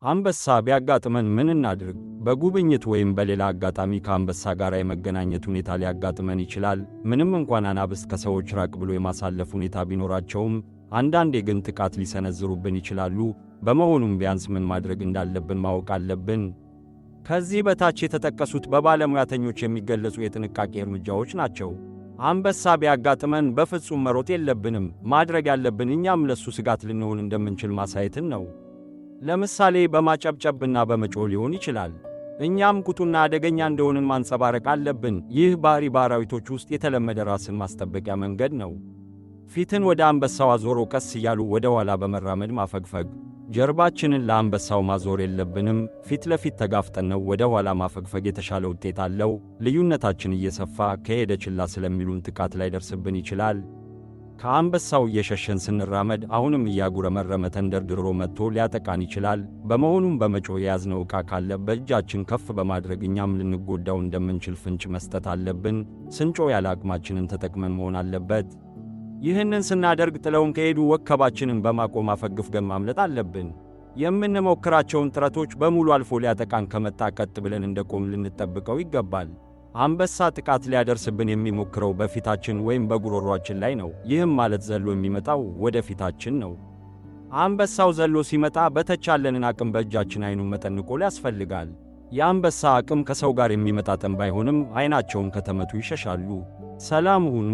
አንበሳ ቢያጋጥመን ምን እናድርግ? በጉብኝት ወይም በሌላ አጋጣሚ ከአንበሳ ጋር የመገናኘት ሁኔታ ሊያጋጥመን ይችላል። ምንም እንኳን አናብስት ከሰዎች ራቅ ብሎ የማሳለፍ ሁኔታ ቢኖራቸውም አንዳንዴ ግን ጥቃት ሊሰነዝሩብን ይችላሉ። በመሆኑም ቢያንስ ምን ማድረግ እንዳለብን ማወቅ አለብን። ከዚህ በታች የተጠቀሱት በባለሙያተኞች የሚገለጹ የጥንቃቄ እርምጃዎች ናቸው። አንበሳ ቢያጋጥመን በፍጹም መሮጥ የለብንም። ማድረግ ያለብን እኛም ለሱ ስጋት ልንሆን እንደምንችል ማሳየትን ነው። ለምሳሌ በማጨብጨብና በመጮህ ሊሆን ይችላል። እኛም ቁጡና አደገኛ እንደሆንን ማንጸባረቅ አለብን። ይህ ባህሪ በአራዊቶች ውስጥ የተለመደ ራስን ማስጠበቂያ መንገድ ነው። ፊትን ወደ አንበሳው አዞሮ ቀስ እያሉ ወደ ኋላ በመራመድ ማፈግፈግ። ጀርባችንን ለአንበሳው ማዞር የለብንም። ፊት ለፊት ተጋፍጠን ነው ወደ ኋላ ማፈግፈግ የተሻለ ውጤት አለው። ልዩነታችን እየሰፋ ከሄደ ችላ ስለሚሉን ጥቃት ላይደርስብን ይችላል። ከአንበሳው እየሸሸን ስንራመድ አሁንም እያጉረመረመ ተንደርድሮ መጥቶ ሊያጠቃን ይችላል። በመሆኑም በመጮህ የያዝነው ዕቃ ካለ በእጃችን ከፍ በማድረግ እኛም ልንጎዳው እንደምንችል ፍንጭ መስጠት አለብን። ስንጮህ ያለ አቅማችንን ተጠቅመን መሆን አለበት። ይህንን ስናደርግ ጥለውን ከሄዱ ወከባችንን በማቆም አፈግፍገን ማምለጥ አለብን። የምንሞክራቸውን ጥረቶች በሙሉ አልፎ ሊያጠቃን ከመጣ ቀጥ ብለን እንደቆም ልንጠብቀው ይገባል። አንበሳ ጥቃት ሊያደርስብን የሚሞክረው በፊታችን ወይም በጉሮሯችን ላይ ነው። ይህም ማለት ዘሎ የሚመጣው ወደ ፊታችን ነው። አንበሳው ዘሎ ሲመጣ በተቻለንን አቅም በእጃችን አይኑን መጠንቆል ያስፈልጋል። የአንበሳ አቅም ከሰው ጋር የሚመጣጠን ባይሆንም አይናቸውን ከተመቱ ይሸሻሉ። ሰላም ሁኑ።